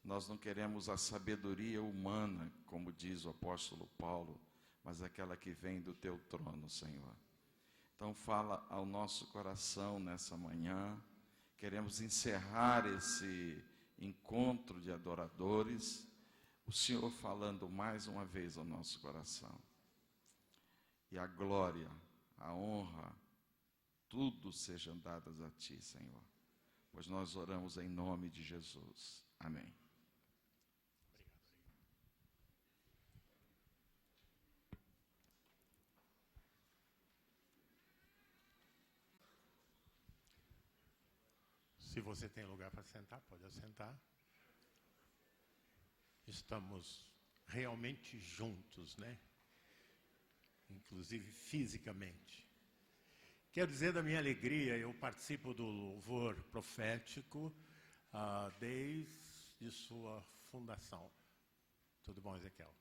Nós não queremos a sabedoria humana, como diz o apóstolo Paulo, mas aquela que vem do teu trono, Senhor. Então fala ao nosso coração nessa manhã. Queremos encerrar esse encontro de adoradores, o Senhor falando mais uma vez ao nosso coração. E a glória, a honra, tudo sejam dadas a Ti, Senhor. Pois nós oramos em nome de Jesus. Amém. Se você tem lugar para sentar, pode assentar. Estamos realmente juntos, né? Inclusive fisicamente. Quero dizer da minha alegria, eu participo do louvor profético desde sua fundação. Tudo bom, Ezequiel?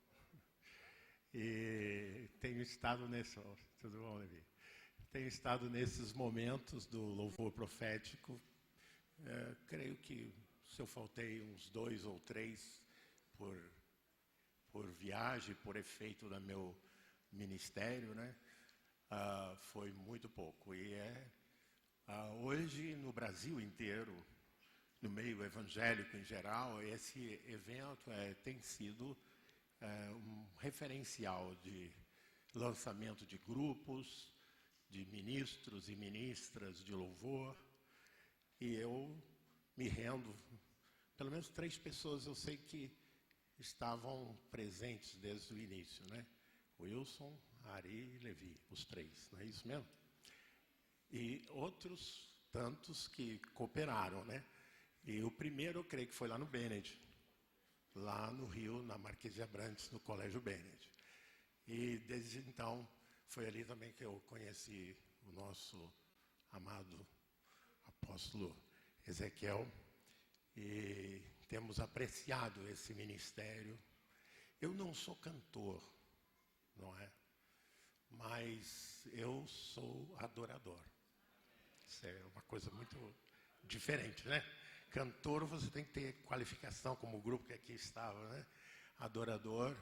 E tenho estado nesse... Tudo bom, Levi? Tenho estado nesses momentos do louvor profético. Creio que se eu faltei uns 2 ou 3 por viagem, por efeito do meu ministério, né? Foi muito pouco. E hoje, no Brasil inteiro, no meio evangélico em geral, esse evento tem sido um referencial de lançamento de grupos, de ministros e ministras de louvor. E eu me rendo, pelo menos 3 pessoas eu sei que estavam presentes desde o início, né? Wilson, Ari e Levi, os 3, não é isso mesmo? E outros tantos que cooperaram, né? E o primeiro eu creio que foi lá no Bennett, lá no Rio, na Marquês de Abrantes, no Colégio Bennett. E desde então, foi ali também que eu conheci o nosso amado apóstolo Ezequiel, e temos apreciado esse ministério. Eu não sou cantor, não é? Mas eu sou adorador. Isso é uma coisa muito diferente, né? Cantor, você tem que ter qualificação, como o grupo que aqui estava, né? Adorador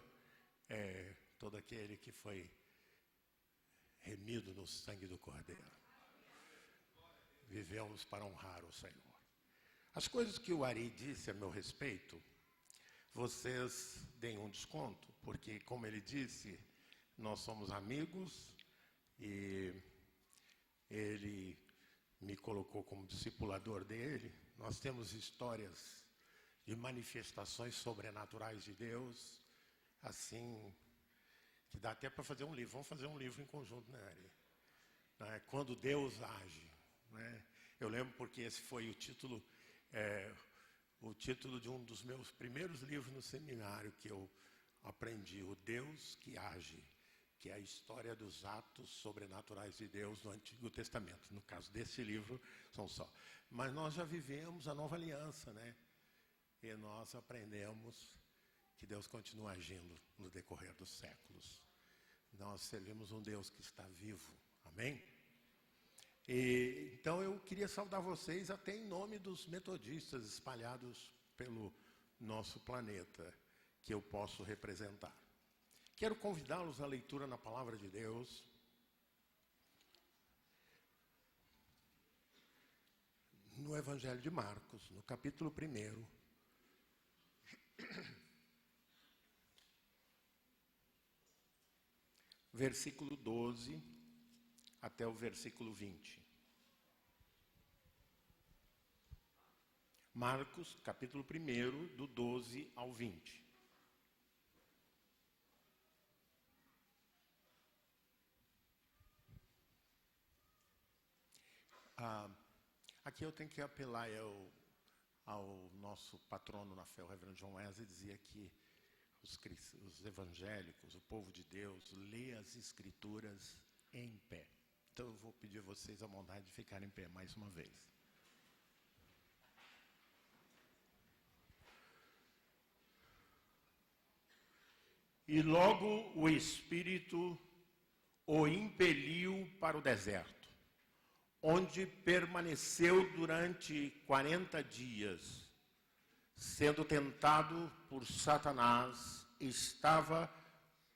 é todo aquele que foi remido no sangue do Cordeiro. Vivemos para honrar o Senhor. As coisas que o Ari disse a meu respeito, vocês deem um desconto, porque, como ele disse, nós somos amigos e ele me colocou como discipulador dele. Nós temos histórias de manifestações sobrenaturais de Deus, assim, que dá até para fazer um livro. Vamos fazer um livro em conjunto, né, Ari? Quando Deus age. Né? Eu lembro porque esse foi o título de um dos meus primeiros livros no seminário que eu aprendi, O Deus que Age, que é a história dos atos sobrenaturais de Deus no Antigo Testamento. No caso desse livro, são só. Mas nós já vivemos a nova aliança, né? E nós aprendemos que Deus continua agindo no decorrer dos séculos. Nós servimos um Deus que está vivo. Amém? Então eu queria saudar vocês até em nome dos metodistas espalhados pelo nosso planeta, que eu posso representar. Quero convidá-los à leitura na Palavra de Deus. No Evangelho de Marcos, no capítulo 1. Versículo 12 até o versículo 20. Marcos, capítulo 1, do 12 ao 20. Aqui eu tenho que apelar ao nosso patrono na fé, o reverendo John Wesley, dizia que os evangélicos, o povo de Deus, lê as escrituras em pé. Então eu vou pedir a vocês a bondade de ficarem em pé mais uma vez. E logo o Espírito o impeliu para o deserto, onde permaneceu durante 40 dias, sendo tentado por Satanás, estava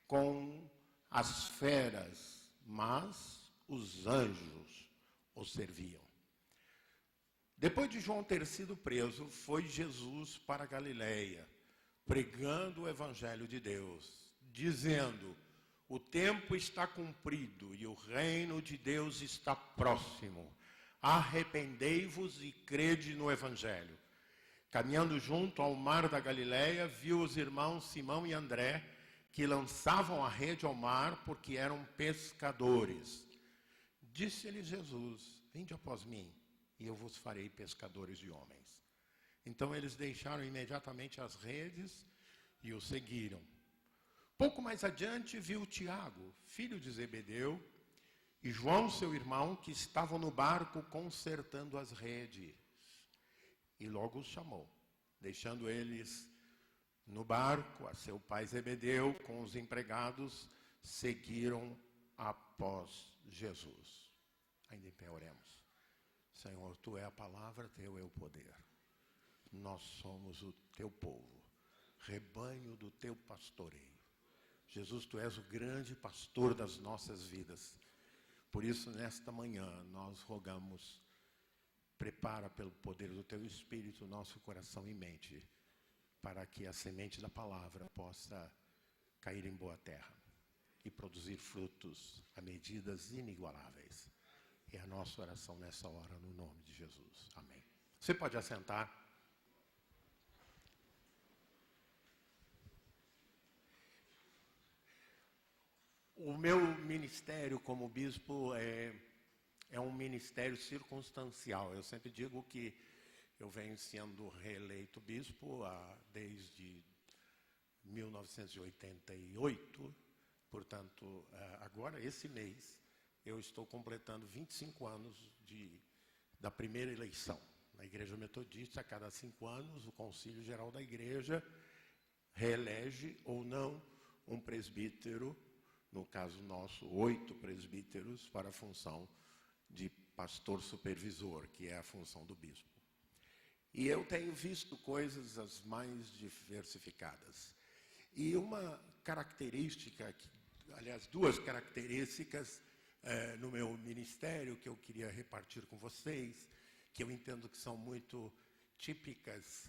com as feras, mas os anjos o serviam. Depois de João ter sido preso, foi Jesus para Galiléia, pregando o evangelho de Deus, dizendo: o tempo está cumprido e o reino de Deus está próximo. Arrependei-vos e crede no evangelho. Caminhando junto ao mar da Galiléia, viu os irmãos Simão e André, que lançavam a rede ao mar porque eram pescadores. Disse-lhes Jesus: vinde após mim, e eu vos farei pescadores de homens. Então eles deixaram imediatamente as redes e o seguiram. Pouco mais adiante viu Tiago, filho de Zebedeu, e João, seu irmão, que estavam no barco consertando as redes. E logo os chamou, deixando eles no barco, a seu pai Zebedeu, com os empregados, seguiram após Jesus. Ainda em pé oremos. Senhor, Tu é a palavra, Teu é o poder. Nós somos o Teu povo, rebanho do Teu pastoreio. Jesus, Tu és o grande pastor das nossas vidas. Por isso, nesta manhã, nós rogamos, prepara pelo poder do Teu Espírito nosso coração e mente, para que a semente da palavra possa cair em boa terra e produzir frutos a medidas inigualáveis. É a nossa oração nessa hora, no nome de Jesus. Amém. Você pode assentar. O meu ministério como bispo é um ministério circunstancial. Eu sempre digo que eu venho sendo reeleito bispo desde 1988, portanto, agora, esse mês, eu estou completando 25 anos da primeira eleição. Na Igreja Metodista, a cada 5 anos, o Concílio Geral da Igreja reelege ou não um presbítero, no caso nosso, 8 presbíteros, para a função de pastor supervisor, que é a função do bispo. E eu tenho visto coisas as mais diversificadas. E uma característica, aliás, 2 características no meu ministério que eu queria repartir com vocês, que eu entendo que são muito típicas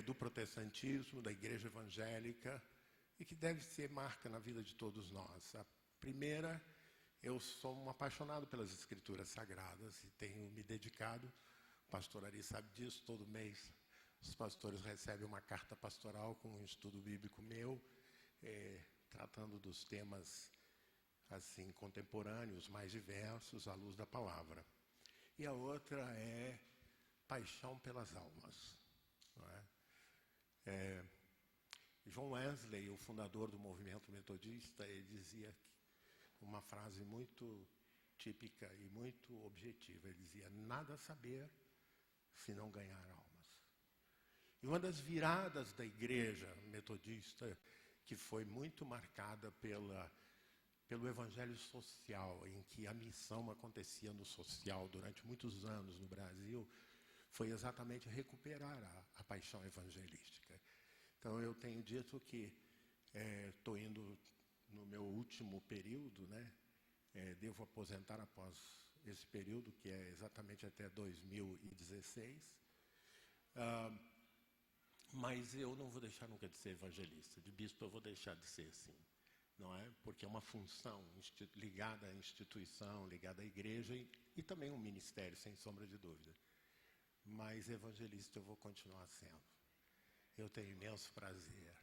do protestantismo, da igreja evangélica, e que deve ser marca na vida de todos nós. A primeira, eu sou um apaixonado pelas Escrituras Sagradas e tenho me dedicado, o pastor Ari sabe disso, todo mês os pastores recebem uma carta pastoral com um estudo bíblico meu, tratando dos temas assim contemporâneos, mais diversos, à luz da palavra. E a outra é paixão pelas almas. Não é? John Wesley, o fundador do movimento metodista, ele dizia uma frase muito típica e muito objetiva. Ele dizia: nada saber se não ganhar almas. E uma das viradas da igreja metodista, que foi muito marcada pelo evangelho social, em que a missão acontecia no social durante muitos anos no Brasil, foi exatamente recuperar a paixão evangelística. Então, eu tenho dito que estou indo no meu último período, né? Devo aposentar após esse período, que é exatamente até 2016. Mas eu não vou deixar nunca de ser evangelista. De bispo eu vou deixar de ser, sim. Não é? Porque é uma função ligada à instituição, ligada à igreja e também um ministério, sem sombra de dúvida. Mas evangelista eu vou continuar sendo. Eu tenho imenso prazer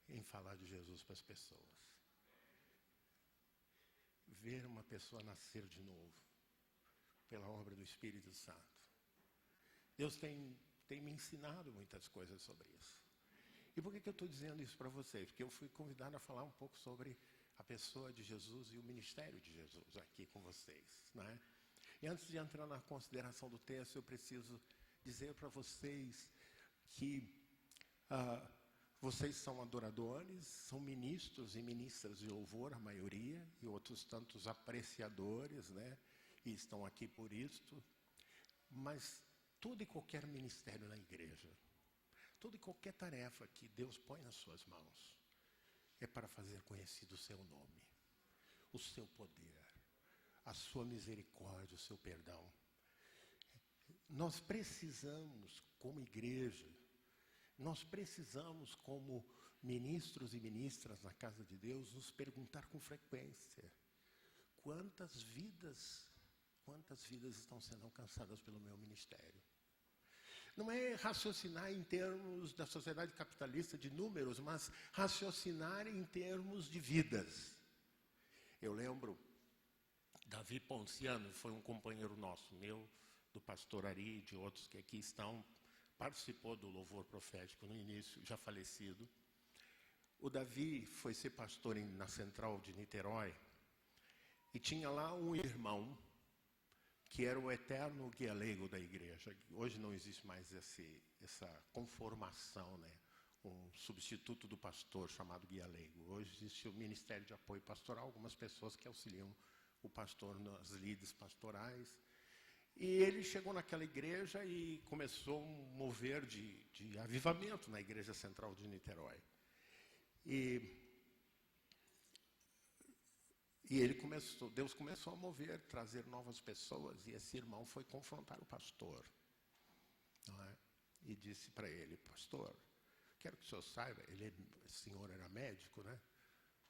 em falar de Jesus para as pessoas. Ver uma pessoa nascer de novo, pela obra do Espírito Santo. Deus tem me ensinado muitas coisas sobre isso. E por que eu estou dizendo isso para vocês? Porque eu fui convidado a falar um pouco sobre a pessoa de Jesus e o ministério de Jesus aqui com vocês. Né? E antes de entrar na consideração do texto, eu preciso dizer para vocês que vocês são adoradores, são ministros e ministras de louvor, a maioria, e outros tantos apreciadores, né? E estão aqui por isto. Mas todo e qualquer ministério na igreja toda e qualquer tarefa que Deus põe nas suas mãos é para fazer conhecido o seu nome, o seu poder, a sua misericórdia, o seu perdão. Nós precisamos, como igreja, nós precisamos, como ministros e ministras na casa de Deus, nos perguntar com frequência: quantas vidas estão sendo alcançadas pelo meu ministério? Não é raciocinar em termos da sociedade capitalista de números, mas raciocinar em termos de vidas. Eu lembro, Davi Ponciano foi um companheiro nosso, meu, do pastor Ari, de outros que aqui estão, participou do louvor profético no início, já falecido. O Davi foi ser pastor na central de Niterói e tinha lá um irmão que era o eterno guia leigo da igreja. Hoje não existe mais essa conformação, né? Um substituto do pastor chamado guia leigo. Hoje existe o Ministério de Apoio Pastoral, algumas pessoas que auxiliam o pastor nas lides pastorais. E ele chegou naquela igreja e começou um mover de avivamento na igreja central de Niterói. E Deus começou a mover, trazer novas pessoas, e esse irmão foi confrontar o pastor, não é? E disse para ele: pastor, quero que o senhor saiba, o senhor era médico, né?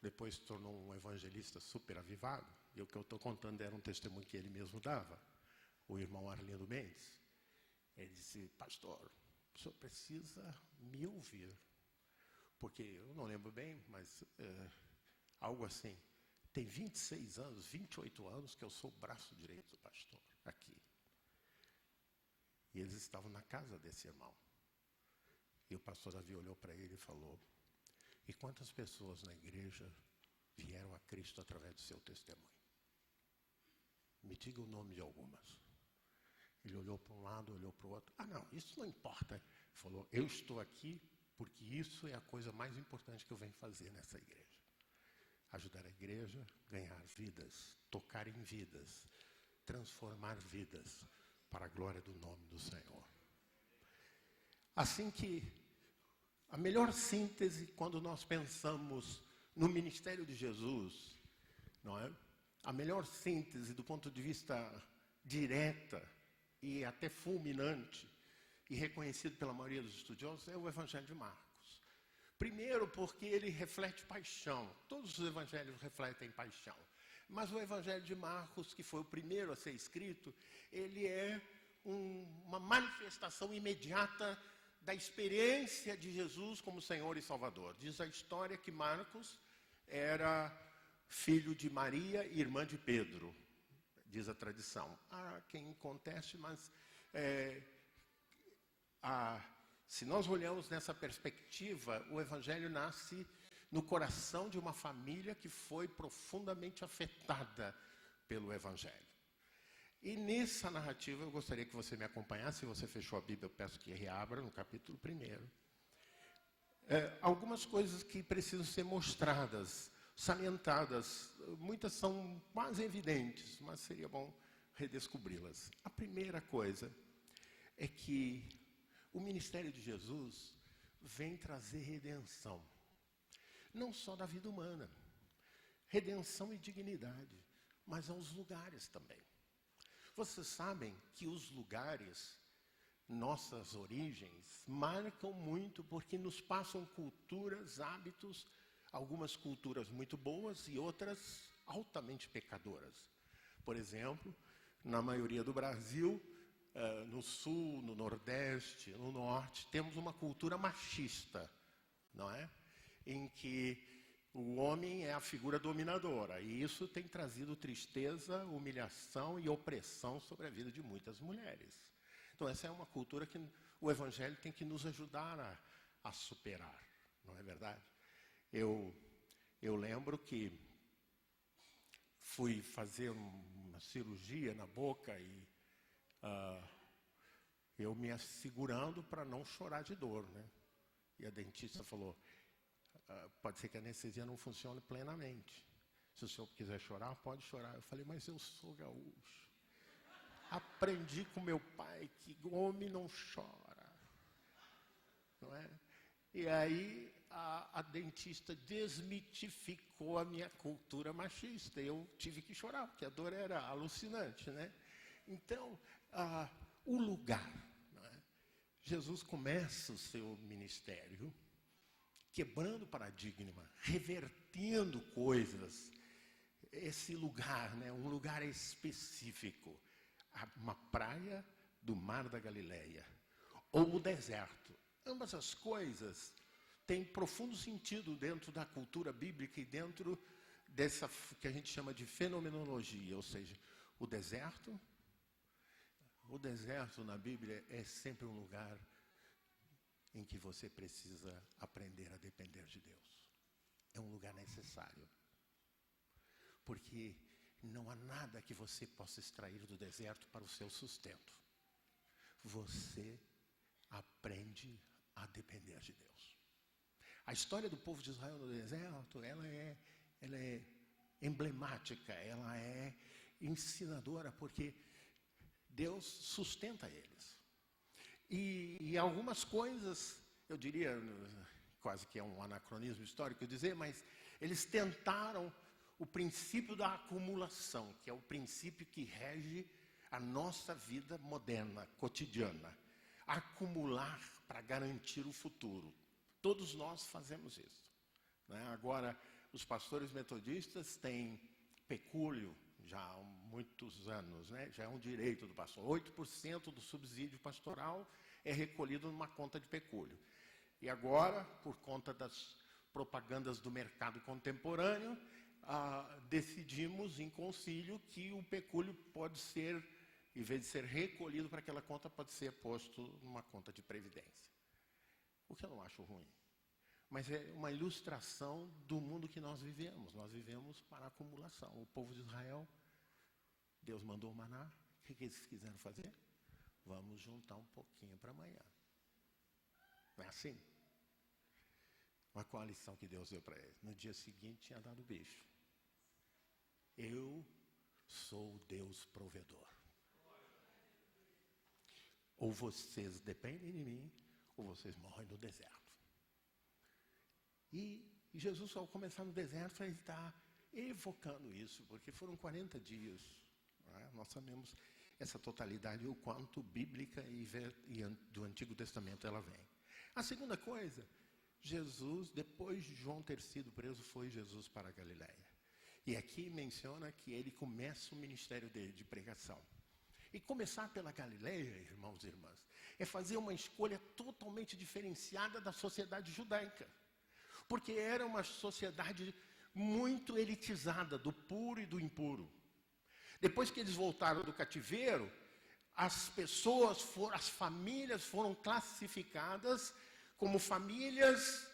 Depois se tornou um evangelista super avivado, e o que eu estou contando era um testemunho que ele mesmo dava, o irmão Arlindo Mendes. Ele disse: pastor, o senhor precisa me ouvir, porque eu não lembro bem, mas algo assim. Tem 26 anos, 28 anos que eu sou o braço direito do pastor aqui. E eles estavam na casa desse irmão. E o pastor Davi olhou para ele e falou: e quantas pessoas na igreja vieram a Cristo através do seu testemunho? Me diga o nome de algumas. Ele olhou para um lado, olhou para o outro. Ah, não, isso não importa. Ele falou: eu estou aqui porque isso é a coisa mais importante que eu venho fazer nessa igreja. Ajudar a igreja a ganhar vidas, tocar em vidas, transformar vidas para a glória do nome do Senhor. Assim que a melhor síntese quando nós pensamos no ministério de Jesus, não é? A melhor síntese do ponto de vista direta e até fulminante e reconhecido pela maioria dos estudiosos é o Evangelho de Marcos. Primeiro, porque ele reflete paixão. Todos os evangelhos refletem paixão. Mas o Evangelho de Marcos, que foi o primeiro a ser escrito, ele é uma manifestação imediata da experiência de Jesus como Senhor e Salvador. Diz a história que Marcos era filho de Maria e irmã de Pedro, diz a tradição. Há quem conteste, mas se nós olhamos nessa perspectiva, o Evangelho nasce no coração de uma família que foi profundamente afetada pelo Evangelho. E nessa narrativa eu gostaria que você me acompanhasse. Se você fechou a Bíblia, eu peço que reabra no capítulo 1. Algumas coisas que precisam ser mostradas, salientadas. Muitas são quase evidentes, mas seria bom redescobri-las. A primeira coisa é que o ministério de Jesus vem trazer redenção, não só da vida humana, redenção e dignidade, mas aos lugares também. Vocês sabem que os lugares, nossas origens, marcam muito porque nos passam culturas, hábitos, algumas culturas muito boas e outras altamente pecadoras. Por exemplo, na maioria do Brasil, no sul, no nordeste, no norte, temos uma cultura machista, não é? Em que o homem é a figura dominadora, e isso tem trazido tristeza, humilhação e opressão sobre a vida de muitas mulheres. Então essa é uma cultura que o Evangelho tem que nos ajudar a superar, não é verdade? Eu lembro que fui fazer uma cirurgia na boca e eu me assegurando para não chorar de dor, né? E a dentista falou: pode ser que a anestesia não funcione plenamente. Se o senhor quiser chorar, pode chorar. Eu falei: mas eu sou gaúcho. Aprendi com meu pai que homem não chora. não é? E aí a dentista desmitificou a minha cultura machista. Eu tive que chorar, porque a dor era alucinante, né? Então, o lugar, não é? Jesus começa o seu ministério quebrando paradigma, revertendo coisas. Esse lugar, né, um lugar específico, uma praia do Mar da Galileia, ou o deserto. Ambas as coisas têm profundo sentido dentro da cultura bíblica e dentro dessa que a gente chama de fenomenologia, ou seja, o deserto na Bíblia é sempre um lugar em que você precisa aprender a depender de Deus. É um lugar necessário. Porque não há nada que você possa extrair do deserto para o seu sustento. Você aprende a depender de Deus. A história do povo de Israel no deserto, ela é emblemática, ela é ensinadora, porque Deus sustenta eles. E algumas coisas, eu diria, quase que é um anacronismo histórico dizer, mas eles tentaram o princípio da acumulação, que é o princípio que rege a nossa vida moderna, cotidiana. Acumular para garantir o futuro. Todos nós fazemos isso, né? Agora, os pastores metodistas têm pecúlio já há muitos anos, né? Já é um direito do pastor. 8% do subsídio pastoral é recolhido numa conta de pecúlio. E agora, por conta das propagandas do mercado contemporâneo, decidimos em concílio que o pecúlio pode ser, em vez de ser recolhido para aquela conta, pode ser posto numa conta de previdência. O que eu não acho ruim. Mas é uma ilustração do mundo que nós vivemos. Nós vivemos para acumulação. O povo de Israel, Deus mandou o maná. O que eles quiseram fazer? Vamos juntar um pouquinho para amanhã. Não é assim? Uma coalição que Deus deu para eles. No dia seguinte tinha dado o bicho. Eu sou o Deus provedor. Ou vocês dependem de mim, ou vocês morrem no deserto. E Jesus, ao começar no deserto, ele está evocando isso, porque foram 40 dias. Né? Nós sabemos essa totalidade, o quanto bíblica e do Antigo Testamento ela vem. A segunda coisa, Jesus, depois de João ter sido preso, foi Jesus para a Galileia. E aqui menciona que ele começa o ministério dele de pregação. E começar pela Galileia, irmãos e irmãs, é fazer uma escolha totalmente diferenciada da sociedade judaica. Porque era uma sociedade muito elitizada, do puro e do impuro. Depois que eles voltaram do cativeiro, as famílias foram classificadas como famílias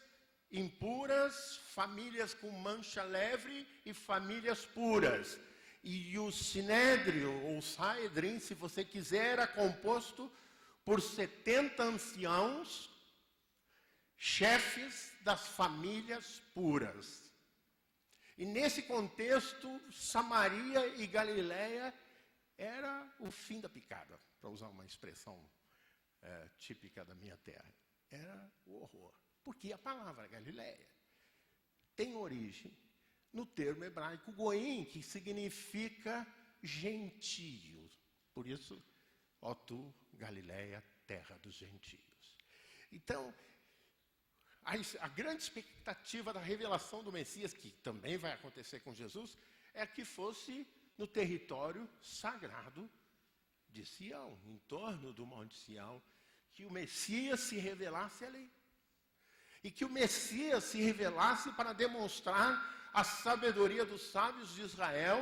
impuras, famílias com mancha leve e famílias puras. E o Sinédrio, ou Saedrim, se você quiser, era composto por 70 anciãos, chefes das famílias puras. E nesse contexto, Samaria e Galileia era o fim da picada, para usar uma expressão típica da minha terra. Era o horror. Porque a palavra Galileia tem origem no termo hebraico goim, que significa gentio. Por isso, ó tu, Galileia, terra dos gentios. Então, a grande expectativa da revelação do Messias, que também vai acontecer com Jesus, é que fosse no território sagrado de Sião, em torno do Monte Sião, que o Messias se revelasse ali. E que o Messias se revelasse para demonstrar a sabedoria dos sábios de Israel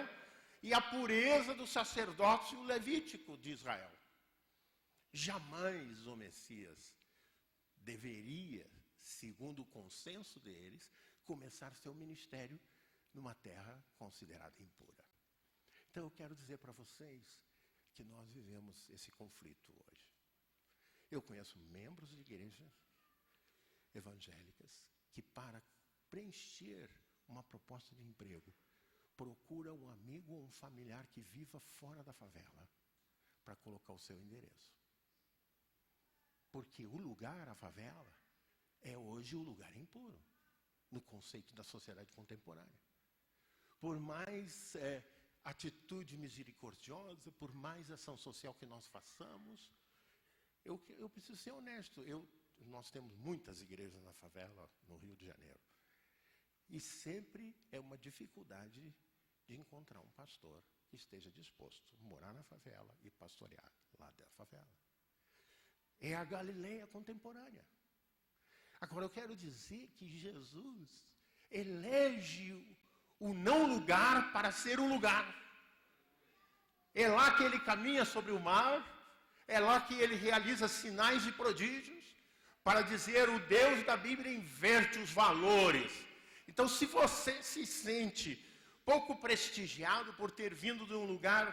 e a pureza do sacerdócio levítico de Israel. Jamais o Messias deveria, segundo o consenso deles, começar seu ministério numa terra considerada impura. Então eu quero dizer para vocês que nós vivemos esse conflito hoje. Eu conheço membros de igrejas evangélicas que, para preencher uma proposta de emprego, procura um amigo ou um familiar que viva fora da favela para colocar o seu endereço. Porque o lugar, a favela, hoje o lugar é impuro, no conceito da sociedade contemporânea. Por mais atitude misericordiosa, por mais ação social que nós façamos, eu preciso ser honesto. Nós temos muitas igrejas na favela, no Rio de Janeiro. E sempre é uma dificuldade de encontrar um pastor que esteja disposto a morar na favela e pastorear lá da favela. É a Galileia contemporânea. Agora, eu quero dizer que Jesus elege o não lugar para ser um lugar. É lá que ele caminha sobre o mar, é lá que ele realiza sinais e prodígios, para dizer: o Deus da Bíblia inverte os valores. Então, se você se sente pouco prestigiado por ter vindo de um lugar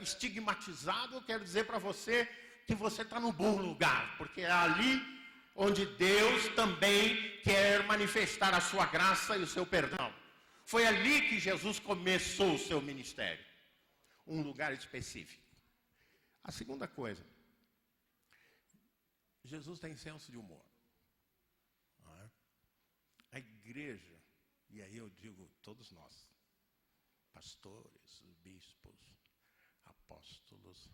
estigmatizado, eu quero dizer para você que você está no bom lugar, porque é ali onde Deus também quer manifestar a sua graça e o seu perdão. Foi ali que Jesus começou o seu ministério, um lugar específico. A segunda coisa, Jesus tem senso de humor. A igreja, e aí eu digo todos nós, pastores, bispos, apóstolos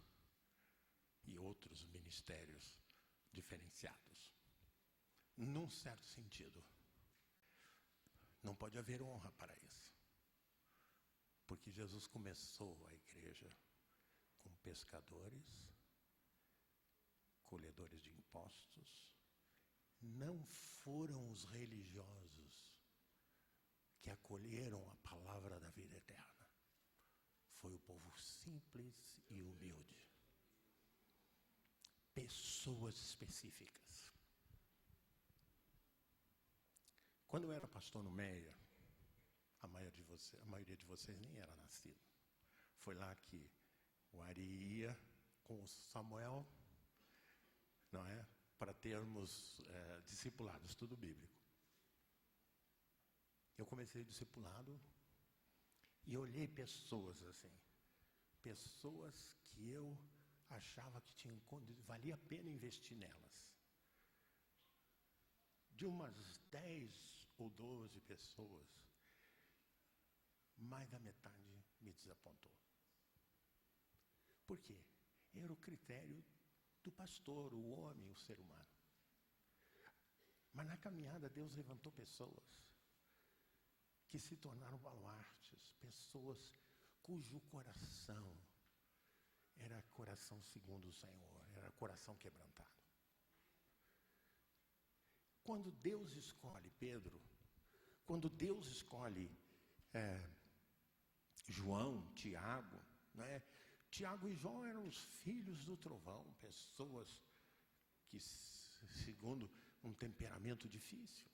e outros ministérios diferenciados, num certo sentido, não pode haver honra para isso. Porque Jesus começou a igreja com pescadores, colhedores de impostos. Não foram os religiosos que acolheram a palavra da vida eterna. Foi o povo simples e humilde. Pessoas específicas. Quando eu era pastor no Meia, a maioria de vocês nem era nascido. Foi lá que o Ari ia com o Samuel, não é? Para termos discipulados, tudo bíblico. Eu comecei o discipulado e olhei pessoas assim, pessoas que eu achava que valia a pena investir nelas. De umas 10 ou 12 pessoas, mais da metade me desapontou. Por quê? Era o critério do pastor, o homem, o ser humano. Mas na caminhada Deus levantou pessoas que se tornaram baluartes, pessoas cujo coração era coração segundo o Senhor, era coração quebrantado. Quando Deus escolhe Pedro, quando Deus escolhe João, Tiago, né? Tiago e João eram os filhos do trovão, pessoas que, segundo um temperamento difícil.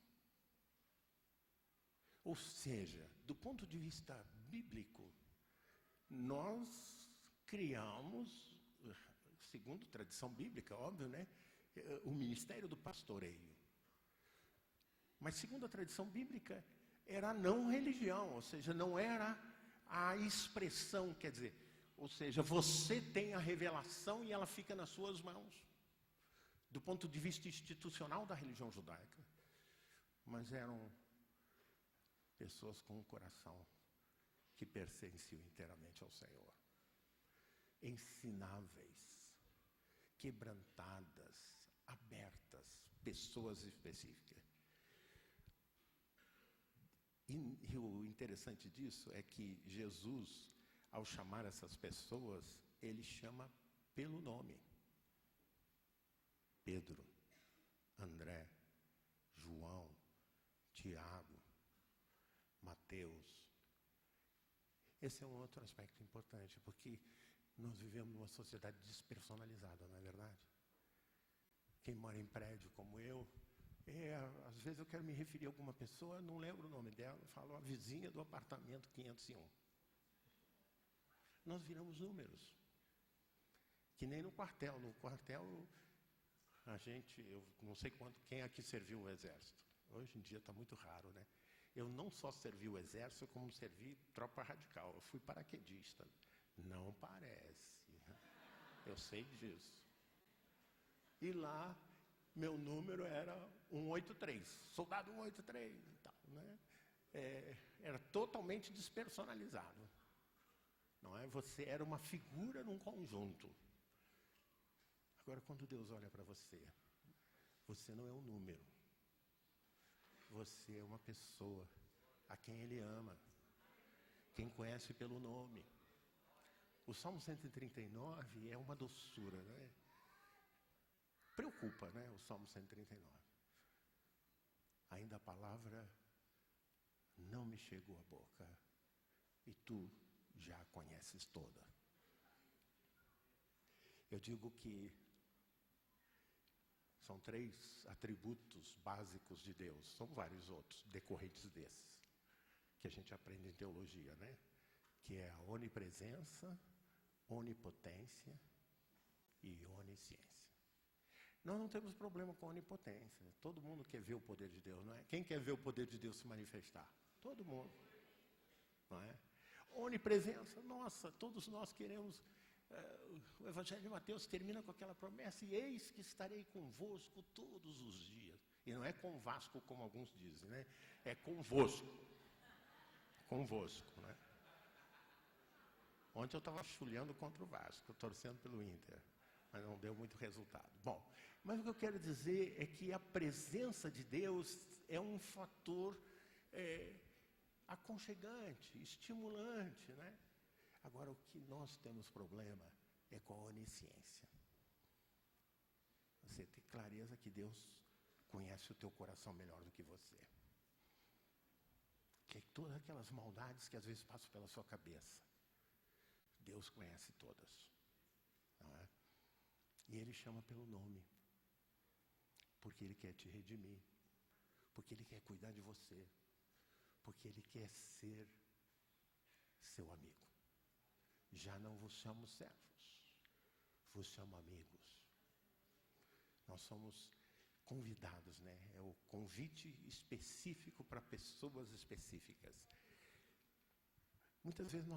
Ou seja, do ponto de vista bíblico, nós criamos, segundo tradição bíblica, óbvio, né? O ministério do pastoreio. Mas segundo a tradição bíblica, era a não religião, ou seja, não era a expressão, quer dizer, ou seja, você tem a revelação e ela fica nas suas mãos, do ponto de vista institucional da religião judaica. Mas eram pessoas com um coração que pertenciam inteiramente ao Senhor. Ensináveis, quebrantadas, abertas, pessoas específicas. E o interessante disso é que Jesus, ao chamar essas pessoas, ele chama pelo nome. Pedro, André, João, Tiago, Mateus. Esse é um outro aspecto importante, porque nós vivemos numa sociedade despersonalizada, não é verdade? Quem mora em prédio como eu, às vezes eu quero me referir a alguma pessoa, não lembro o nome dela, falo a vizinha do apartamento 501. Nós viramos números. Que nem no quartel. No quartel, eu não sei quem aqui serviu o exército. Hoje em dia está muito raro, né? Eu não só servi o exército, como servi tropa radical. Eu fui paraquedista. Não parece. Eu sei disso. E lá, meu número era 183, soldado 183 e tal, né? Era totalmente despersonalizado. Não é? Você era uma figura num conjunto. Agora, quando Deus olha para você, você não é um número. Você é uma pessoa a quem Ele ama, quem conhece pelo nome. O Salmo 139 é uma doçura, né? Preocupa, né? O Salmo 139. Ainda a palavra não me chegou à boca, e tu já a conheces toda. Eu digo que são 3 atributos básicos de Deus, são vários outros decorrentes desses, que a gente aprende em teologia, né? Que é a onipresença, onipotência e onisciência. Nós não temos problema com onipotência. Todo mundo quer ver o poder de Deus, não é? Quem quer ver o poder de Deus se manifestar? Todo mundo, não é? Onipresença, nossa, todos nós queremos. O Evangelho de Mateus termina com aquela promessa: e eis que estarei convosco todos os dias. E não é com Vasco, como alguns dizem, né? É convosco. Convosco, né? Ontem eu estava chulhando contra o Vasco, torcendo pelo Inter, mas não deu muito resultado. Bom, mas o que eu quero dizer é que a presença de Deus é um fator aconchegante, estimulante, né? Agora, o que nós temos problema é com a onisciência. Você ter clareza que Deus conhece o teu coração melhor do que você. Que todas aquelas maldades que às vezes passam pela sua cabeça, Deus conhece todas. Não é? E Ele chama pelo nome. Porque Ele quer te redimir. Porque Ele quer cuidar de você. Porque Ele quer ser seu amigo. Já não vos chamo servos, vos chamo amigos. Nós somos convidados, né? É o convite específico para pessoas específicas. Muitas vezes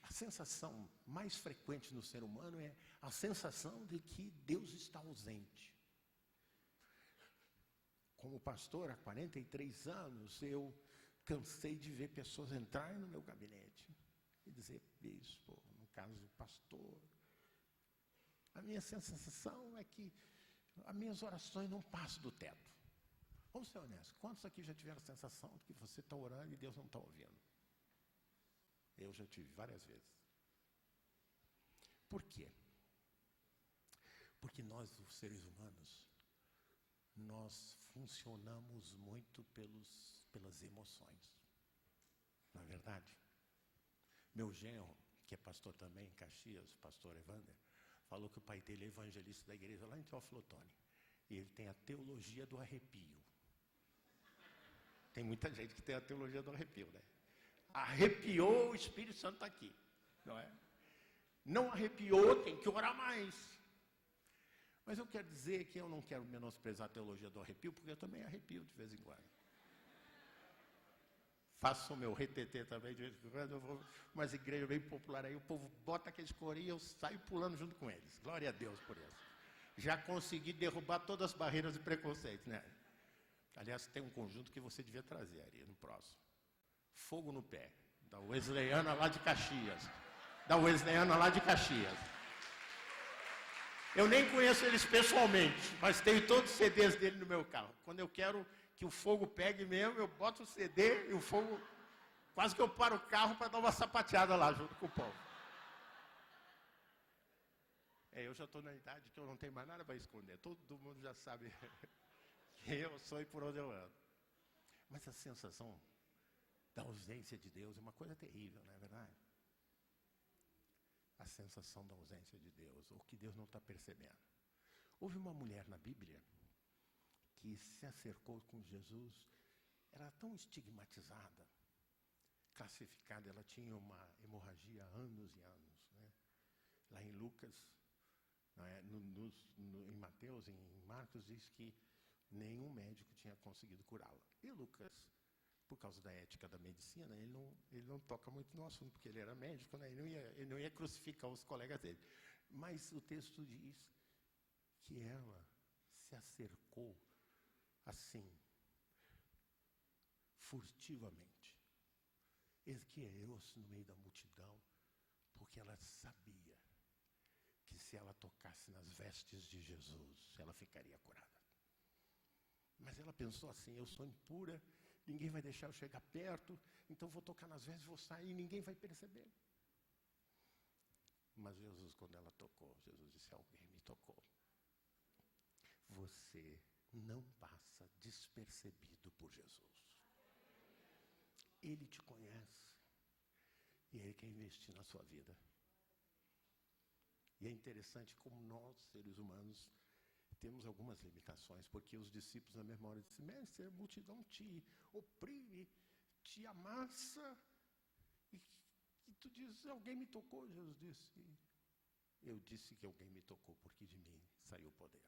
a sensação mais frequente no ser humano é a sensação de que Deus está ausente. Como pastor há 43 anos, eu cansei de ver pessoas entrarem no meu gabinete e dizer: bispo, no caso pastor, a minha sensação é que as minhas orações não passam do teto. Vamos ser honestos, quantos aqui já tiveram a sensação de que você está orando e Deus não está ouvindo? Eu já tive várias vezes. Por quê? Porque nós, os seres humanos, nós funcionamos muito pelas emoções. Não é verdade? Meu genro, que é pastor também em Caxias, o pastor Evander, falou que o pai dele é evangelista da igreja lá em Teófilo Otoni. E ele tem a teologia do arrepio. Tem muita gente que tem a teologia do arrepio, né? Arrepiou, o Espírito Santo está aqui, não é? Não arrepiou, tem que orar mais. Mas eu quero dizer que eu não quero menosprezar a teologia do arrepio, porque eu também arrepio de vez em quando. Faço o meu retetê também, de vez em quando eu vou umas igrejas bem populares aí, o povo bota aqueles corinhos e eu saio pulando junto com eles. Glória a Deus por isso. Já consegui derrubar todas as barreiras de preconceito, né? Aliás, tem um conjunto que você devia trazer ali no próximo. Fogo no Pé, da Wesleyana lá de Caxias. Da Wesleyana lá de Caxias. Eu nem conheço eles pessoalmente, mas tenho todos os CDs dele no meu carro. Quando eu quero que o fogo pegue mesmo, eu boto o CD e o fogo... Quase que eu paro o carro para dar uma sapateada lá junto com o povo. Eu já estou na idade que eu não tenho mais nada para esconder. Todo mundo já sabe quem eu sou e por onde eu ando. Mas a sensação da ausência de Deus é uma coisa terrível, não é verdade? A sensação da ausência de Deus, ou que Deus não está percebendo. Houve uma mulher na Bíblia que se acercou com Jesus, era tão estigmatizada, classificada, ela tinha uma hemorragia há anos e anos, né? Lá em Lucas, não é? Em Mateus, em Marcos, diz que nenhum médico tinha conseguido curá-la. E Lucas, por causa da ética da medicina, ele não toca muito no assunto, porque ele era médico, né? Ele não ia crucificar os colegas dele. Mas o texto diz que ela se se acercou assim, furtivamente. Esgueirou-se no meio da multidão, porque ela sabia que se ela tocasse nas vestes de Jesus, ela ficaria curada. Mas ela pensou assim: eu sou impura, ninguém vai deixar eu chegar perto, então vou tocar nas vestes, vou sair, ninguém vai perceber. Mas Jesus, quando ela tocou, Jesus disse: alguém me tocou. Você não passa despercebido por Jesus. Ele te conhece e Ele quer investir na sua vida. E é interessante como nós, seres humanos, temos algumas limitações, porque os discípulos na mesma hora disseram: mestre, a multidão te oprime, te amassa, e tu dizes: alguém me tocou. Jesus disse: eu disse que alguém me tocou, porque de mim saiu poder.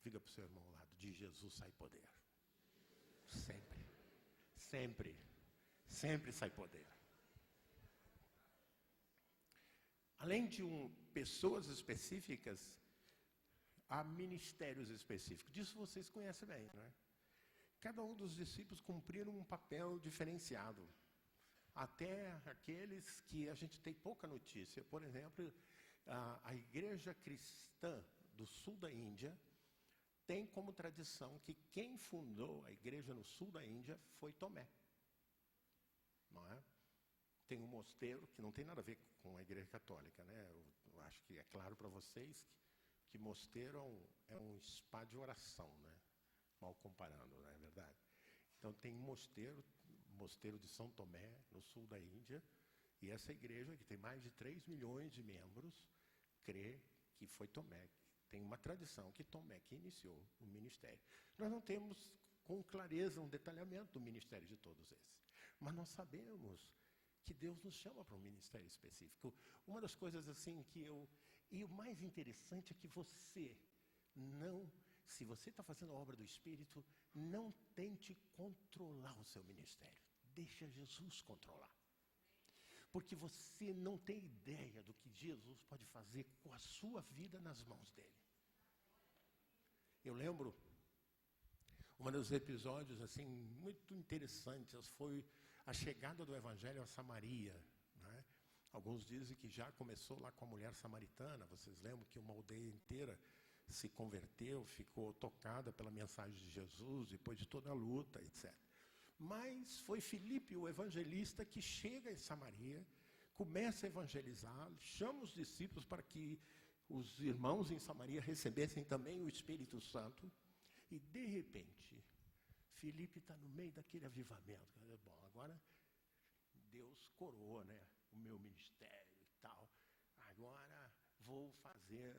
Diga para o seu irmão ao lado: de Jesus sai poder. Sempre, sempre, sempre sai poder. Além de pessoas específicas, há ministérios específicos. Disso vocês conhecem bem, não é? Cada um dos discípulos cumpriram um papel diferenciado. Até aqueles que a gente tem pouca notícia. Por exemplo, a igreja cristã do sul da Índia tem como tradição que quem fundou a igreja no sul da Índia foi Tomé. Não é? Tem um mosteiro que não tem nada a ver com a igreja católica, né? Eu acho que é claro para vocês que mosteiro é um spa de oração, né? Mal comparando, não é verdade? Então tem um mosteiro de São Tomé, no sul da Índia, e essa igreja, que tem mais de 3 milhões de membros, crê que foi Tomé. Tem uma tradição que Tomé que iniciou o ministério. Nós não temos com clareza um detalhamento do ministério de todos esses, mas nós sabemos que Deus nos chama para um ministério específico. Uma das coisas assim e o mais interessante é que você não, se você está fazendo a obra do Espírito, não tente controlar o seu ministério. Deixa Jesus controlar. Porque você não tem ideia do que Jesus pode fazer com a sua vida nas mãos dele. Eu lembro, um dos episódios assim, muito interessantes foi a chegada do Evangelho a Samaria. Né? Alguns dizem que já começou lá com a mulher samaritana. Vocês lembram que uma aldeia inteira se converteu, ficou tocada pela mensagem de Jesus, depois de toda a luta, etc. Mas foi Filipe, o evangelista, que chega em Samaria, começa a evangelizar, chama os discípulos para que os irmãos em Samaria recebessem também o Espírito Santo. E, de repente, Filipe está no meio daquele avivamento. Bom, agora Deus coroa, né, o meu ministério e tal. Agora vou fazer,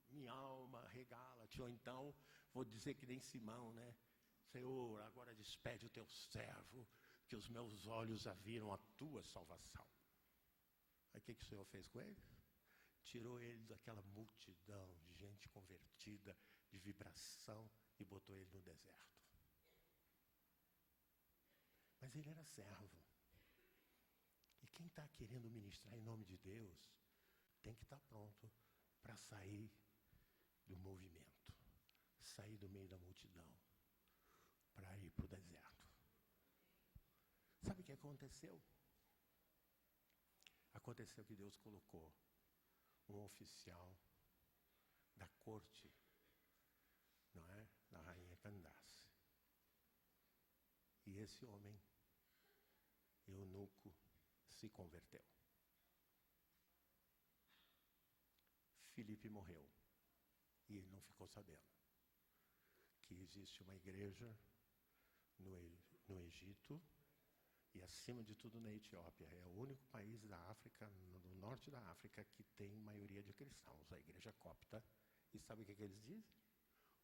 minha alma regala-te. Ou então vou dizer que nem Simão, né? Senhor, agora despede o teu servo, que os meus olhos já viram a tua salvação. Aí o que o Senhor fez com ele? Tirou ele daquela multidão de gente convertida, de vibração, e botou ele no deserto. Mas ele era servo. E quem está querendo ministrar em nome de Deus, tem que estar pronto para sair do movimento, sair do meio da multidão, para ir para o deserto. Sabe o que aconteceu? Aconteceu que Deus colocou um oficial da corte, não é? Da rainha Candace. E esse homem, eunuco, se converteu. Filipe morreu. E ele não ficou sabendo que existe uma igreja no Egito e, acima de tudo, na Etiópia. É o único país da África, no norte da África, que tem maioria de cristãos, a igreja copta. E sabe o que eles dizem?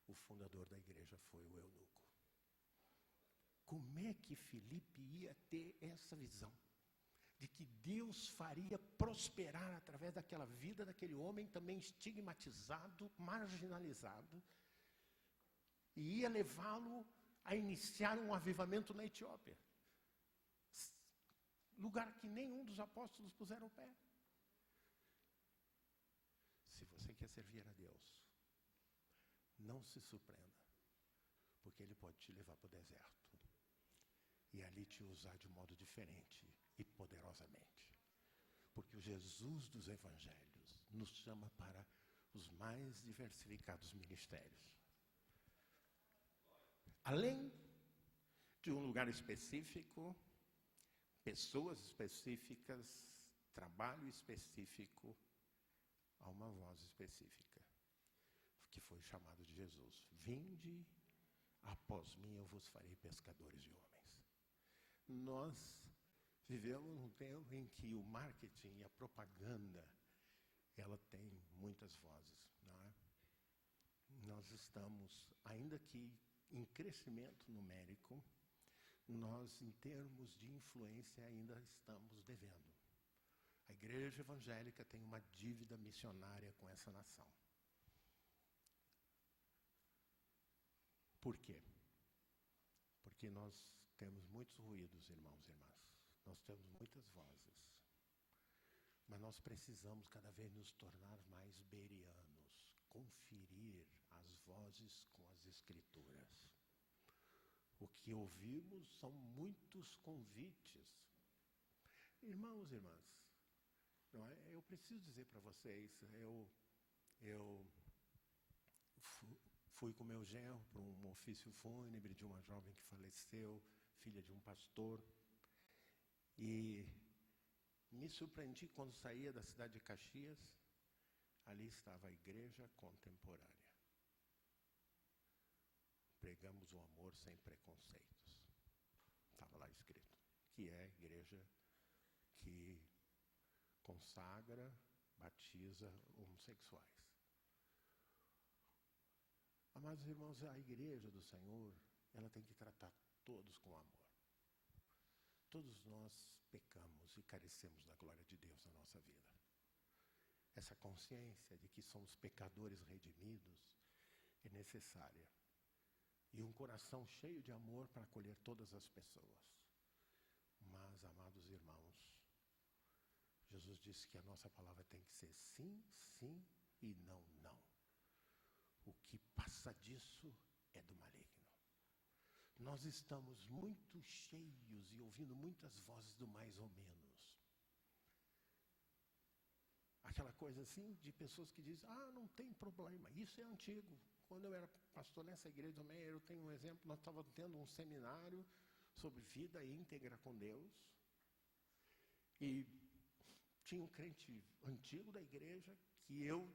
O fundador da igreja foi o eunuco. Como é que Filipe ia ter essa visão de que Deus faria prosperar através daquela vida daquele homem também estigmatizado, marginalizado, e ia levá-lo a iniciar um avivamento na Etiópia, lugar que nenhum dos apóstolos puseram o pé? Se você quer servir a Deus, não se surpreenda, porque ele pode te levar para o deserto e ali te usar de modo diferente e poderosamente. Porque o Jesus dos evangelhos nos chama para os mais diversificados ministérios. Além de um lugar específico, pessoas específicas, trabalho específico, há uma voz específica, que foi chamado de Jesus. Vinde após mim, eu vos farei pescadores de homens. Nós vivemos num tempo em que o marketing e a propaganda, ela tem muitas vozes, não é? Nós estamos, ainda que em crescimento numérico, nós, em termos de influência, ainda estamos devendo. A igreja evangélica tem uma dívida missionária com essa nação. Por quê? Porque nós temos muitos ruídos, irmãos e irmãs. Nós temos muitas vozes. Mas nós precisamos cada vez nos tornar mais bereanos, conferir as vozes com as Escrituras. O que ouvimos são muitos convites. Irmãos e irmãs, não é? Eu preciso dizer para vocês, eu fui com meu genro para um ofício fúnebre de uma jovem que faleceu, filha de um pastor, e me surpreendi quando saía da cidade de Caxias, ali estava a igreja contemporânea. Pregamos o amor sem preconceitos. Estava lá escrito, que é a igreja que consagra, batiza homossexuais. Amados irmãos, a igreja do Senhor, ela tem que tratar todos com amor. Todos nós pecamos e carecemos da glória de Deus na nossa vida. Essa consciência de que somos pecadores redimidos é necessária. E um coração cheio de amor para acolher todas as pessoas. Mas, amados irmãos, Jesus disse que a nossa palavra tem que ser sim, sim e não, não. O que passa disso é do maligno. Nós estamos muito cheios e ouvindo muitas vozes do mais ou menos. Aquela coisa assim de pessoas que dizem, não tem problema, isso é antigo. Quando eu era pastor nessa igreja também, eu tenho um exemplo, nós estávamos tendo um seminário sobre vida íntegra com Deus. E tinha um crente antigo da igreja que eu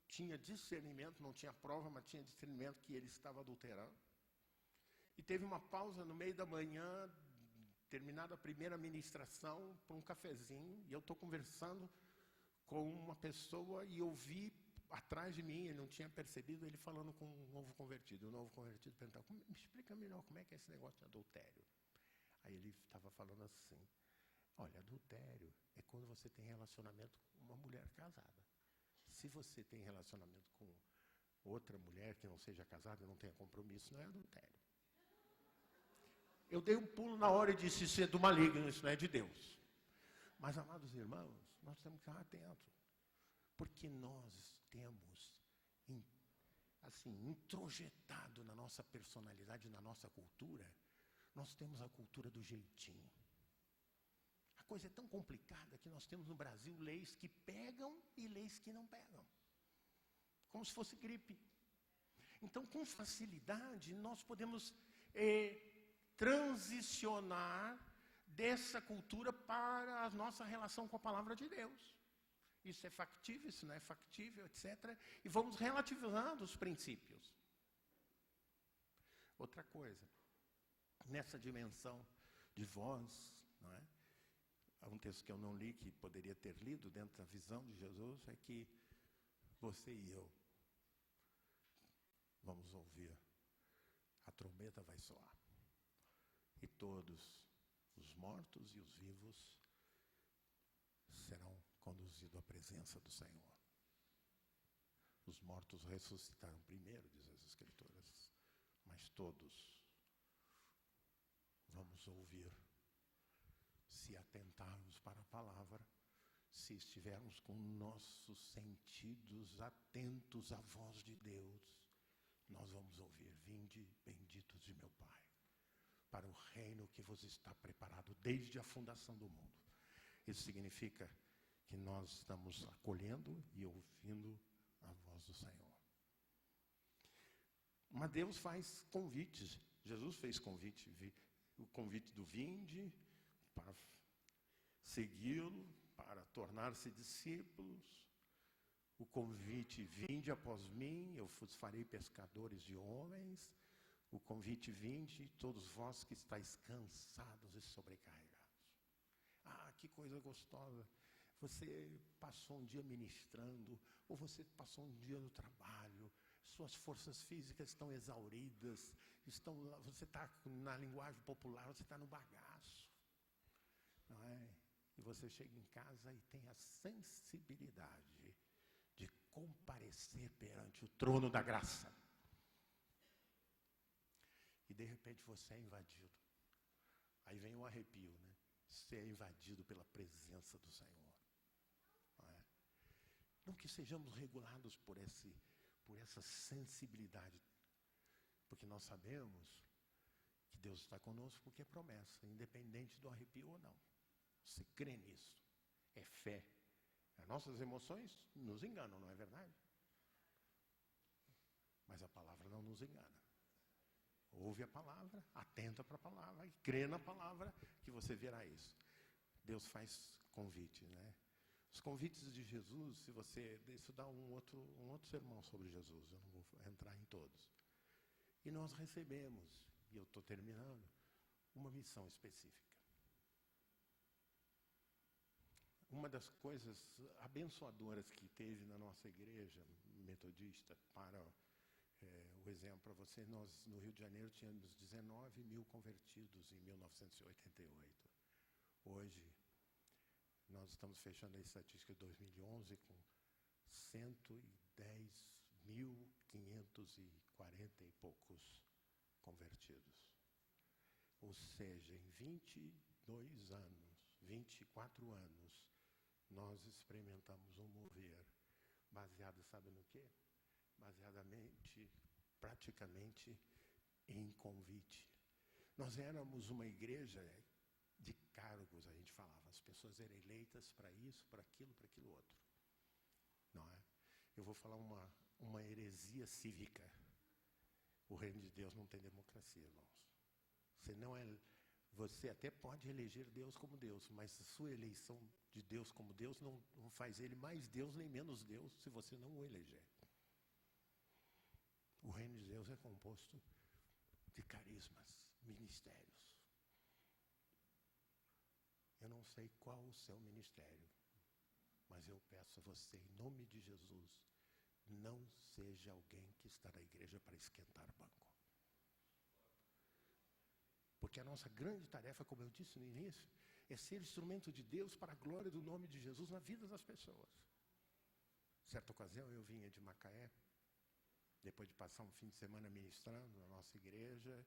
tinha discernimento, não tinha prova, mas tinha discernimento que ele estava adulterando. E teve uma pausa no meio da manhã, terminada a primeira ministração, para um cafezinho, e eu estou conversando com uma pessoa e eu vi atrás de mim, ele não tinha percebido, ele falando com um novo convertido. O novo convertido perguntava, me explica melhor como é que é esse negócio de adultério. Aí ele estava falando assim, olha, adultério é quando você tem relacionamento com uma mulher casada. Se você tem relacionamento com outra mulher que não seja casada, não tenha compromisso, não é adultério. Eu dei um pulo na hora e disse, isso é do maligno, isso não é de Deus. Mas, amados irmãos, nós temos que estar atentos. Porque nós temos, introjetado na nossa personalidade, na nossa cultura, nós temos a cultura do jeitinho. A coisa é tão complicada que nós temos no Brasil leis que pegam e leis que não pegam. Como se fosse gripe. Então, com facilidade, nós podemos transicionar dessa cultura para a nossa relação com a palavra de Deus. Isso é factível, isso não é factível, etc. E vamos relativizando os princípios. Outra coisa, nessa dimensão de voz, não é? Há um texto que eu não li, que poderia ter lido dentro da visão de Jesus, é que você e eu vamos ouvir, a trombeta vai soar. E todos, os mortos e os vivos, serão conduzidos à presença do Senhor. Os mortos ressuscitarão primeiro, diz as Escrituras, mas todos vamos ouvir, se atentarmos para a palavra, se estivermos com nossos sentidos atentos à voz de Deus, nós vamos ouvir: vinde, benditos de meu Pai, para o reino que vos está preparado desde a fundação do mundo. Isso significa que nós estamos acolhendo e ouvindo a voz do Senhor. Mas Deus faz convites. Jesus fez convite, o convite do vinde, para segui-lo, para tornar-se discípulos. O convite: vinde após mim, eu vos farei pescadores de homens. O convite: vinde, todos vós que estáis cansados e sobrecarregados. Ah, que coisa gostosa. Você passou um dia ministrando, ou você passou um dia no trabalho, suas forças físicas estão exauridas, você está, na linguagem popular, você está no bagaço. Não é? E você chega em casa e tem a sensibilidade de comparecer perante o trono da graça. E de repente você é invadido. Aí vem o arrepio, né? Você é invadido pela presença do Senhor. Não é? Não que sejamos regulados por essa sensibilidade, porque nós sabemos que Deus está conosco, porque é promessa, independente do arrepio ou não. Você crê nisso? É fé. As nossas emoções nos enganam, não é verdade? Mas a palavra não nos engana. Ouve a palavra, atenta para a palavra e crê na palavra, que você verá isso. Deus faz convite, né? Os convites de Jesus, se você... Isso dá um outro sermão sobre Jesus, eu não vou entrar em todos. E nós recebemos, e eu estou terminando, uma missão específica. Uma das coisas abençoadoras que teve na nossa igreja metodista, para o exemplo para você, nós no Rio de Janeiro tínhamos 19 mil convertidos em 1988. Hoje, nós estamos fechando a estatística de 2011 com 110.540 e poucos convertidos. Ou seja, em 22 anos, 24 anos, nós experimentamos um mover baseado, sabe no quê? Baseadamente, praticamente, em convite. Nós éramos uma igreja de cargos, a gente falava. As pessoas eram eleitas para isso, para aquilo outro. Não é? Eu vou falar uma heresia cívica. O reino de Deus não tem democracia, irmãos. Você até pode eleger Deus como Deus, mas a sua eleição de Deus como Deus não faz ele mais Deus nem menos Deus se você não o eleger. O reino de Deus é composto de carismas, ministérios. Eu não sei qual o seu ministério, mas eu peço a você, em nome de Jesus, não seja alguém que está na igreja para esquentar banco. Porque a nossa grande tarefa, como eu disse no início, é ser instrumento de Deus para a glória do nome de Jesus na vida das pessoas. Certa ocasião eu vinha de Macaé, depois de passar um fim de semana ministrando na nossa igreja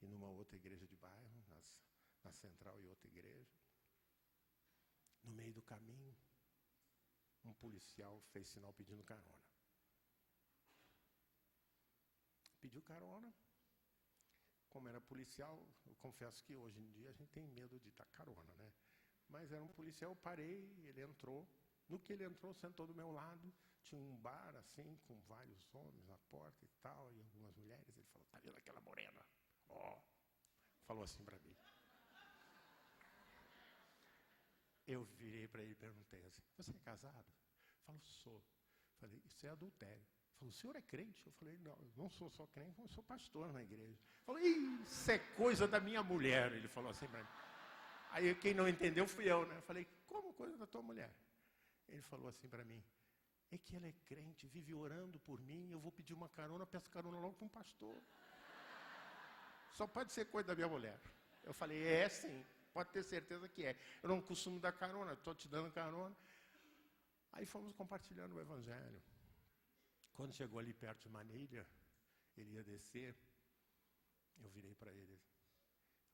e numa outra igreja de bairro, na Central e outra igreja. No meio do caminho, um policial fez sinal pedindo carona. Pediu carona. Como era policial, eu confesso que hoje em dia a gente tem medo de dar carona, né? Mas era um policial, eu parei, ele entrou. No que ele entrou, sentou do meu lado, tinha um bar assim, com vários homens na porta e tal, e algumas mulheres. Ele falou: tá vendo aquela morena? Ó, falou assim para mim. Eu virei para ele e perguntei assim: você é casado? Ele falou: sou. Falei: isso é adultério. Ele falou: o senhor é crente? Eu falei: não, eu não sou só crente, como eu sou pastor na igreja. Ele falou: isso é coisa da minha mulher. Ele falou assim para mim. Aí quem não entendeu fui eu, né? Eu falei: como coisa da tua mulher? Ele falou assim para mim: é que ela é crente, vive orando por mim, eu vou pedir uma carona, peço carona logo para um pastor. Só pode ser coisa da minha mulher. Eu falei: é sim, pode ter certeza que é. Eu não costumo dar carona, estou te dando carona. Aí fomos compartilhando o evangelho. Quando chegou ali perto de Manilha, ele ia descer, eu virei para ele: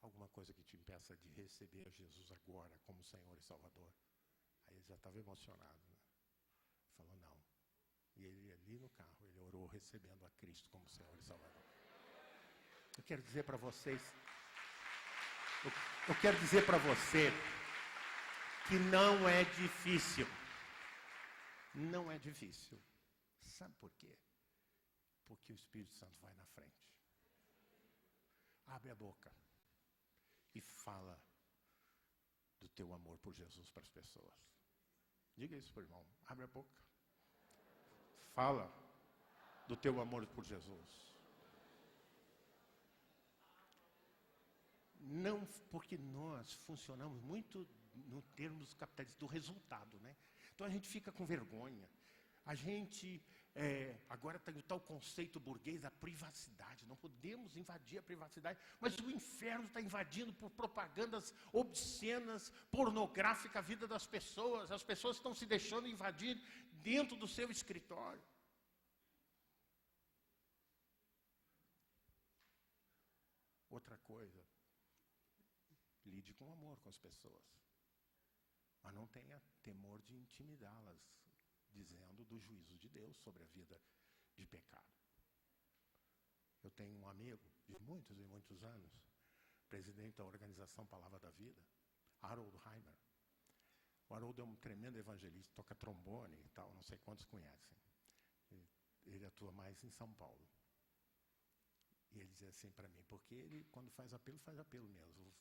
alguma coisa que te impeça de receber Jesus agora como Senhor e Salvador? Aí ele já estava emocionado, né? Falou: não. E ele ali no carro, ele orou recebendo a Cristo como Senhor e Salvador. Eu quero dizer para vocês, eu quero dizer para você que não é difícil. Não é difícil. Sabe por quê? Porque o Espírito Santo vai na frente. Abre a boca e fala do teu amor por Jesus para as pessoas. Diga isso para o irmão. Abre a boca. Fala do teu amor por Jesus. Não, porque nós funcionamos muito no termos capitalistas do resultado, né? Então a gente fica com vergonha. A gente, agora tem o tal conceito burguês da privacidade. Não podemos invadir a privacidade, mas o inferno está invadindo por propagandas obscenas, pornográficas a vida das pessoas. As pessoas estão se deixando invadir dentro do seu escritório. Outra coisa, lide com amor com as pessoas, mas não tenha temor de intimidá-las, dizendo do juízo de Deus sobre a vida de pecado. Eu tenho um amigo de muitos e muitos anos, presidente da organização Palavra da Vida, Harold Heimer. O Harold é um tremendo evangelista, toca trombone e tal, não sei quantos conhecem. Ele atua mais em São Paulo. E ele dizia assim para mim, porque ele, quando faz apelo mesmo.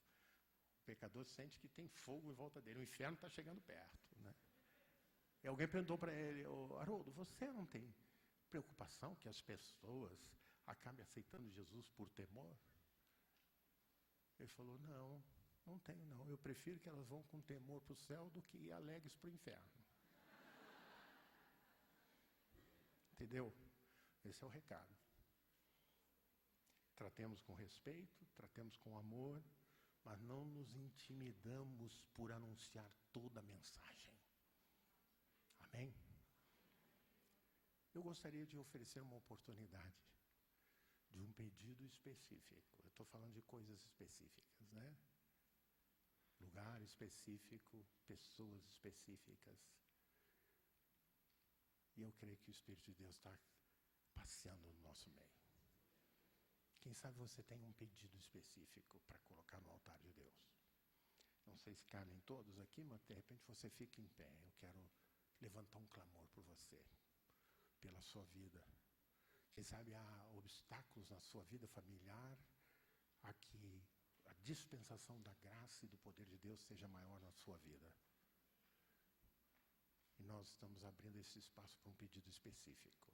O pecador sente que tem fogo em volta dele, o inferno está chegando perto, né? E alguém perguntou para ele, Haroldo, você não tem preocupação que as pessoas acabem aceitando Jesus por temor? Ele falou, não tenho não. Eu prefiro que elas vão com temor para o céu do que alegres para o inferno. Entendeu? Esse é o recado. Tratemos com respeito, tratemos com amor, mas não nos intimidamos por anunciar toda a mensagem. Amém? Eu gostaria de oferecer uma oportunidade de um pedido específico. Eu estou falando de coisas específicas, né? Lugar específico, pessoas específicas. E eu creio que o Espírito de Deus está passeando no nosso meio. Quem sabe você tem um pedido específico para colocar no altar de Deus. Não sei se cabem todos aqui, mas de repente você fica em pé. Eu quero levantar um clamor por você, pela sua vida. Quem sabe há obstáculos na sua vida familiar, a que a dispensação da graça e do poder de Deus seja maior na sua vida. E nós estamos abrindo esse espaço para um pedido específico.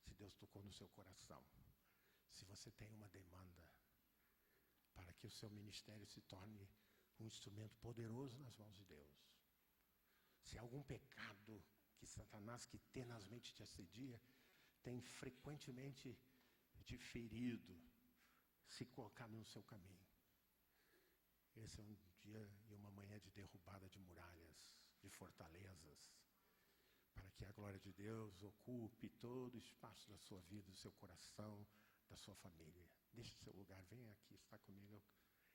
Se Deus tocou no seu coração, se você tem uma demanda para que o seu ministério se torne um instrumento poderoso nas mãos de Deus. Se há algum pecado que Satanás, que tenazmente te assedia, tem frequentemente te ferido, se colocado no seu caminho. Esse é um dia e uma manhã de derrubada de muralhas, de fortalezas, para que a glória de Deus ocupe todo o espaço da sua vida, do seu coração, da sua família. Deixe o seu lugar, venha aqui, está comigo.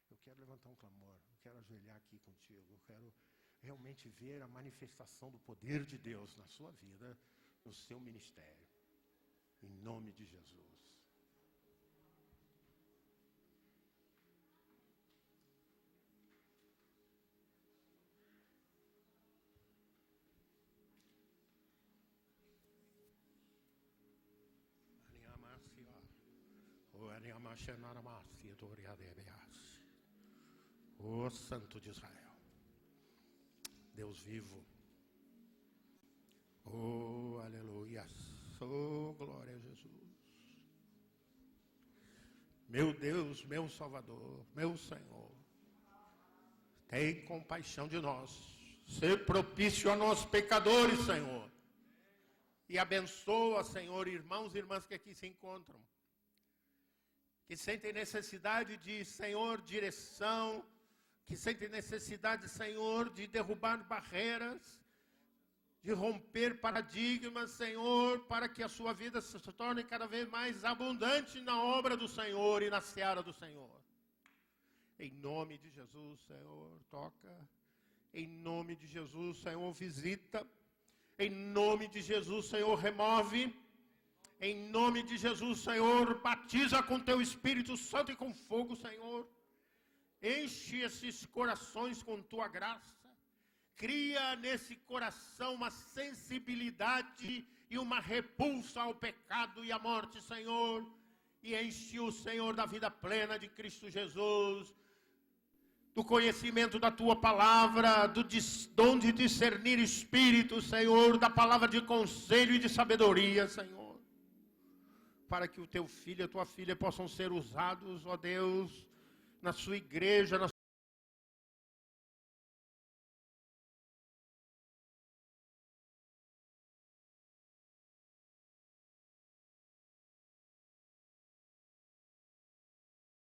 Eu quero levantar um clamor, eu quero ajoelhar aqui contigo, eu quero realmente ver a manifestação do poder de Deus na sua vida, no seu ministério. Em nome de Jesus. Ó Santo de Israel, Deus vivo, oh aleluia, oh glória a Jesus, meu Deus, meu Salvador, meu Senhor, tem compaixão de nós, ser propício a nós pecadores, Senhor, e abençoa, Senhor, irmãos e irmãs que aqui se encontram, que sentem necessidade de, Senhor, direção, que sentem necessidade, Senhor, de derrubar barreiras, de romper paradigmas, Senhor, para que a sua vida se torne cada vez mais abundante na obra do Senhor e na seara do Senhor. Em nome de Jesus, Senhor, toca. Em nome de Jesus, Senhor, visita. Em nome de Jesus, Senhor, remove. Em nome de Jesus, Senhor, batiza com Teu Espírito Santo e com fogo, Senhor. Enche esses corações com Tua graça. Cria nesse coração uma sensibilidade e uma repulsa ao pecado e à morte, Senhor. E enche o Senhor da vida plena de Cristo Jesus, do conhecimento da Tua palavra, do dom de discernir espírito, Senhor, da palavra de conselho e de sabedoria, Senhor. Para que o Teu filho e a Tua filha possam ser usados, ó Deus, na Sua igreja, na